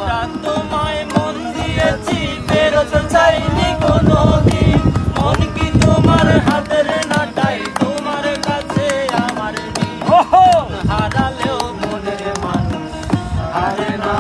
একটা তোমায় মন দিয়েছি ফেরত চাইনি কোনোদিন মন কি তোমার হাতের নাটাই তোমার কাছে আমার হারালেও মনের মানুষ হারে না